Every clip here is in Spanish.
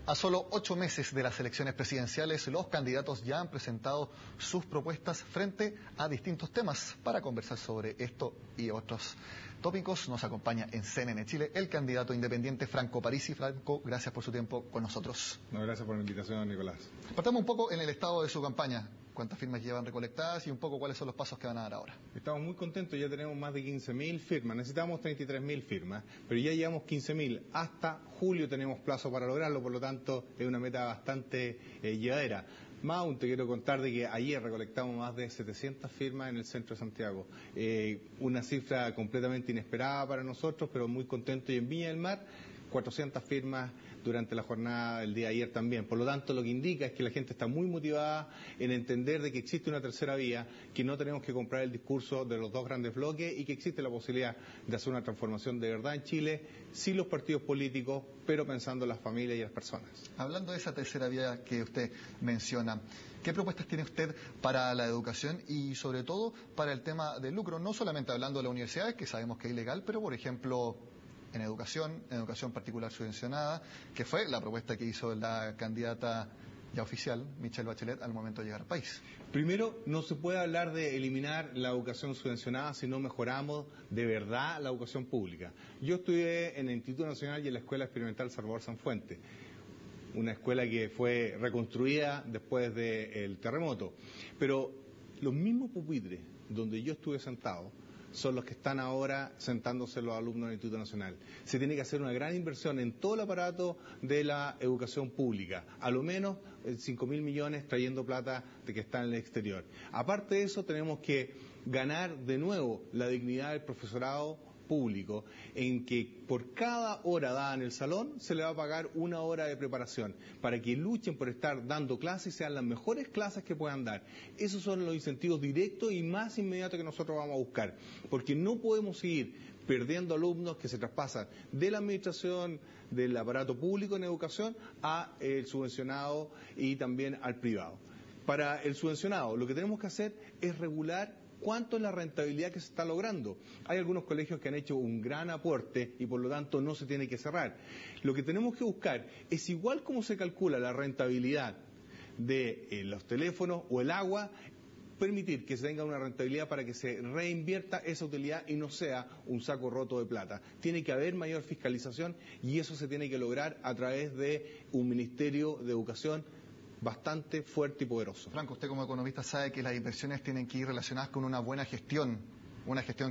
A solo 8 meses de las elecciones presidenciales, los candidatos ya han presentado sus propuestas frente a distintos temas. Para conversar sobre esto y otros tópicos, nos acompaña en CNN Chile el candidato independiente Franco Parisi. Franco, gracias por su tiempo con nosotros. No, gracias por la invitación, Nicolás. Partamos un poco en el estado de su campaña. ¿Cuántas firmas llevan recolectadas y un poco cuáles son los pasos que van a dar ahora? Estamos muy contentos, ya tenemos más de 15.000 firmas. Necesitamos 33.000 firmas, pero ya llevamos 15.000. Hasta julio tenemos plazo para lograrlo, por lo tanto es una meta bastante llevadera. Más aún te quiero contar de que ayer recolectamos más de 700 firmas en el centro de Santiago. Una cifra completamente inesperada para nosotros, pero muy contentos. Y en Viña del Mar, 400 firmas durante la jornada del día de ayer también. Por lo tanto, lo que indica es que la gente está muy motivada en entender de que existe una tercera vía, que no tenemos que comprar el discurso de los dos grandes bloques y que existe la posibilidad de hacer una transformación de verdad en Chile, sin los partidos políticos, pero pensando en las familias y las personas. Hablando de esa tercera vía que usted menciona, ¿qué propuestas tiene usted para la educación y sobre todo para el tema del lucro? No solamente hablando de las universidades, que sabemos que es ilegal, pero por ejemplo en educación particular subvencionada, que fue la propuesta que hizo la candidata ya oficial, Michelle Bachelet, al momento de llegar al país. Primero, no se puede hablar de eliminar la educación subvencionada si no mejoramos de verdad la educación pública. Yo estudié en el Instituto Nacional y en la Escuela Experimental Salvador Sanfuente, una escuela que fue reconstruida después del terremoto, pero los mismos pupitres donde yo estuve sentado son los que están ahora sentándose los alumnos del Instituto Nacional. Se tiene que hacer una gran inversión en todo el aparato de la educación pública, a lo menos 5.000 millones trayendo plata de que está en el exterior. Aparte de eso, tenemos que ganar de nuevo la dignidad del profesorado público, en que por cada hora dada en el salón se le va a pagar una hora de preparación, para que luchen por estar dando clases y sean las mejores clases que puedan dar. Esos son los incentivos directos y más inmediatos que nosotros vamos a buscar, porque no podemos seguir perdiendo alumnos que se traspasan de la administración del aparato público en educación a el subvencionado y también al privado. Para el subvencionado, lo que tenemos que hacer es regular cuánto es la rentabilidad que se está logrando. Hay algunos colegios que han hecho un gran aporte y por lo tanto no se tiene que cerrar. Lo que tenemos que buscar es, igual como se calcula la rentabilidad de los teléfonos o el agua, permitir que se tenga una rentabilidad para que se reinvierta esa utilidad y no sea un saco roto de plata. Tiene que haber mayor fiscalización y eso se tiene que lograr a través de un Ministerio de Educación bastante fuerte y poderoso. Franco, usted como economista sabe que las inversiones tienen que ir relacionadas con una buena gestión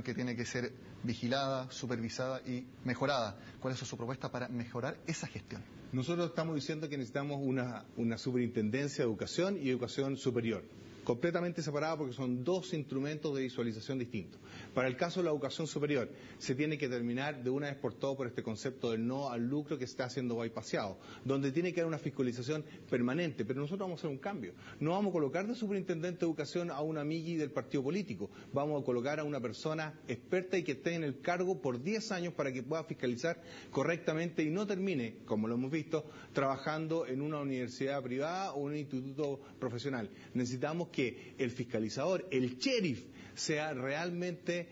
que tiene que ser vigilada, supervisada y mejorada. ¿Cuál es su propuesta para mejorar esa gestión? Nosotros estamos diciendo que necesitamos una superintendencia de educación y educación superior, completamente separada porque son dos instrumentos de visualización distintos. Para el caso de la educación superior, se tiene que terminar de una vez por todo por este concepto del no al lucro que se está haciendo bypaseado, donde tiene que haber una fiscalización permanente, pero nosotros vamos a hacer un cambio. No vamos a colocar de superintendente de educación a un amigui del partido político, vamos a colocar a una persona experta y que esté en el cargo por 10 años para que pueda fiscalizar correctamente y no termine, como lo hemos visto, trabajando en una universidad privada o un instituto profesional. Necesitamos que el fiscalizador, el sheriff, sea realmente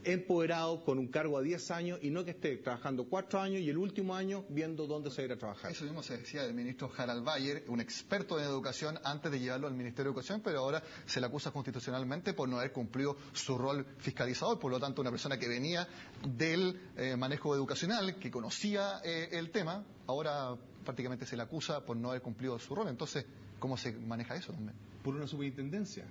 empoderado con un cargo a 10 años y no que esté trabajando 4 años y el último año viendo dónde se irá a trabajar. Eso mismo se decía del ministro Harald Bayer, un experto en educación antes de llevarlo al Ministerio de Educación, pero ahora se le acusa constitucionalmente por no haber cumplido su rol fiscalizador. Por lo tanto, una persona que venía del manejo educacional, que conocía el tema, ahora prácticamente se le acusa por no haber cumplido su rol. Entonces, ¿cómo se maneja eso también? Por una superintendencia.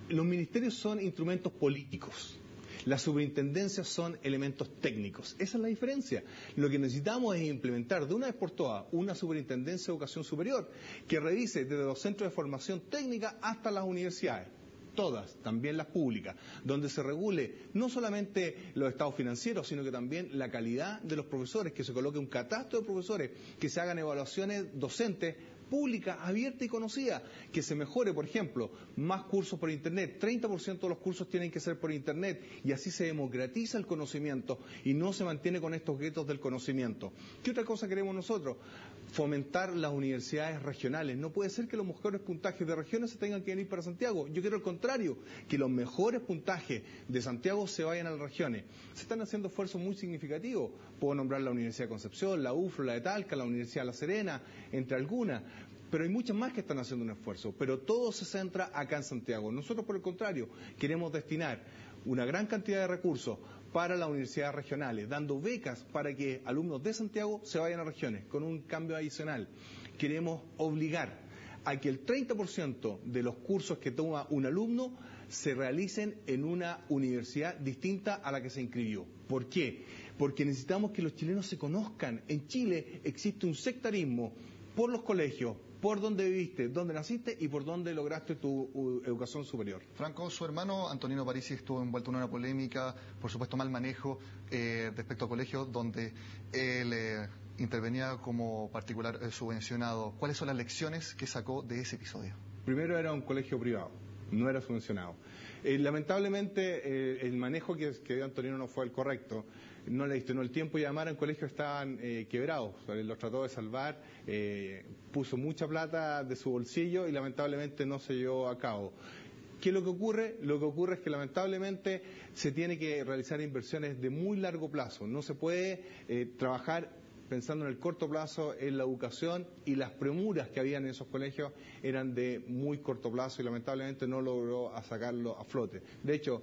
Los ministerios son instrumentos políticos. Las superintendencias son elementos técnicos. Esa es la diferencia. Lo que necesitamos es implementar de una vez por todas una superintendencia de educación superior que revise desde los centros de formación técnica hasta las universidades. Todas, también las públicas, donde se regule no solamente los estados financieros, sino que también la calidad de los profesores, que se coloque un catastro de profesores, que se hagan evaluaciones docentes pública, abierta y conocida, que se mejore, por ejemplo, más cursos por Internet, 30% de los cursos tienen que ser por Internet, y así se democratiza el conocimiento y no se mantiene con estos guetos del conocimiento. ¿Qué otra cosa queremos nosotros? fomentar las universidades regionales. No puede ser que los mejores puntajes de regiones se tengan que venir para Santiago. Yo quiero al contrario, que los mejores puntajes de Santiago se vayan a las regiones. Se están haciendo esfuerzos muy significativos. Puedo nombrar la Universidad de Concepción, la UFRO, la de Talca, la Universidad de La Serena, entre algunas. Pero hay muchas más que están haciendo un esfuerzo. Pero todo se centra acá en Santiago. Nosotros, por el contrario, queremos destinar una gran cantidad de recursos para las universidades regionales, dando becas para que alumnos de Santiago se vayan a regiones, con un cambio adicional. Queremos obligar a que el 30% de los cursos que toma un alumno se realicen en una universidad distinta a la que se inscribió. ¿Por qué? Porque necesitamos que los chilenos se conozcan. En Chile existe un sectarismo por los colegios, por dónde viviste, dónde naciste y por dónde lograste tu educación superior. Franco, su hermano Antonino Parisi estuvo envuelto en una polémica, por supuesto mal manejo respecto a colegios donde él intervenía como particular subvencionado. ¿Cuáles son las lecciones que sacó de ese episodio? Primero, era un colegio privado, no era subvencionado. Lamentablemente el manejo que dio Antonino no fue el correcto. No le destinó el tiempo y además en colegios estaban quebrados. Los trató de salvar, puso mucha plata de su bolsillo y lamentablemente no se llevó a cabo. ¿Qué es lo que ocurre? Lo que ocurre es que lamentablemente se tiene que realizar inversiones de muy largo plazo. No se puede trabajar pensando en el corto plazo en la educación, y las premuras que habían en esos colegios eran de muy corto plazo y lamentablemente no logró sacarlo a flote. De hecho,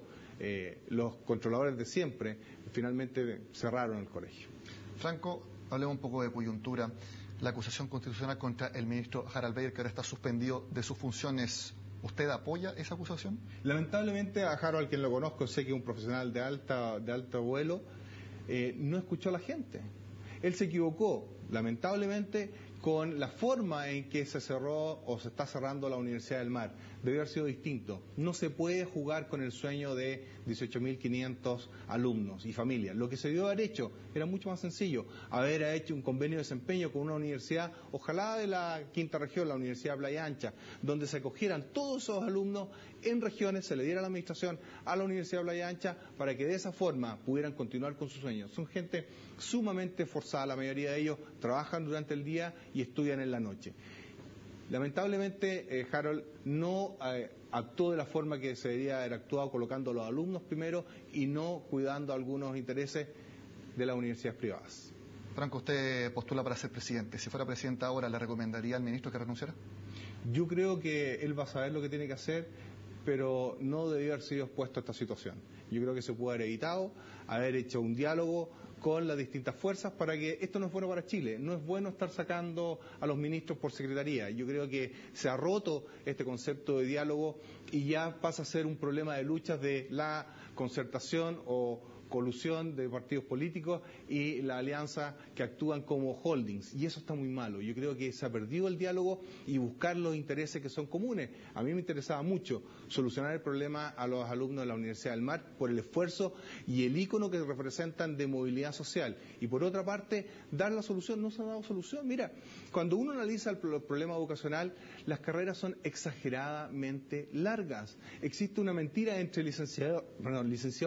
los controladores de siempre finalmente cerraron el colegio. Franco, hablemos un poco de coyuntura. La acusación constitucional contra el ministro Harald Beyer, que ahora está suspendido de sus funciones, ¿usted apoya esa acusación? Lamentablemente a Harald, quien lo conozco, sé que es un profesional de alto vuelo, no escuchó a la gente. Él se equivocó, lamentablemente, con la forma en que se cerró o se está cerrando la Universidad del Mar. Debe haber sido distinto. No se puede jugar con el sueño de 18.500 alumnos y familias. Lo que se debió haber hecho era mucho más sencillo. Haber hecho un convenio de desempeño con una universidad, ojalá de la quinta región, la Universidad de Playa Ancha, donde se acogieran todos esos alumnos en regiones, se le diera la administración a la Universidad de Playa Ancha para que de esa forma pudieran continuar con sus sueños. Son gente sumamente esforzada, la mayoría de ellos trabajan durante el día y estudian en la noche. Lamentablemente, Harald no actuó de la forma que se debería haber actuado, colocando a los alumnos primero y no cuidando algunos intereses de las universidades privadas. Franco, usted postula para ser presidente. Si fuera presidente ahora, ¿le recomendaría al ministro que renunciara? Yo creo que él va a saber lo que tiene que hacer, pero no debió haber sido expuesto a esta situación. Yo creo que se pudo haber evitado, haber hecho un diálogo con las distintas fuerzas para que esto no es bueno para Chile. No es bueno estar sacando a los ministros por secretaría. Yo creo que se ha roto este concepto de diálogo y ya pasa a ser un problema de luchas de la concertación o colusión de partidos políticos y la alianza que actúan como holdings, y eso está muy malo. Yo creo que se ha perdido el diálogo y buscar los intereses que son comunes. A mí me interesaba mucho solucionar el problema a los alumnos de la Universidad del Mar por el esfuerzo y el ícono que representan de movilidad social, y por otra parte dar la solución. No se ha dado solución. Mira, cuando uno analiza el problema educacional, las carreras son exageradamente largas. Existe una mentira entre licenciado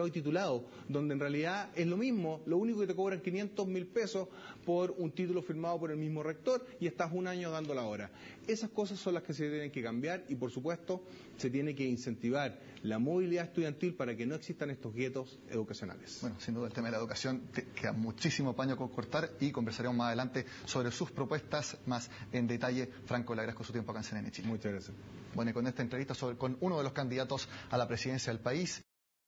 y titulado, donde en realidad es lo mismo, lo único que te cobran 500.000 pesos por un título firmado por el mismo rector y estás un año dando la hora. Esas cosas son las que se tienen que cambiar y, por supuesto, se tiene que incentivar la movilidad estudiantil para que no existan estos guetos educacionales. Bueno, sin duda el tema de la educación queda muchísimo paño con cortar y conversaremos más adelante sobre sus propuestas más en detalle. Franco, le agradezco su tiempo acá en CNN Chile. Muchas gracias. Bueno, y con esta entrevista con uno de los candidatos a la presidencia del país.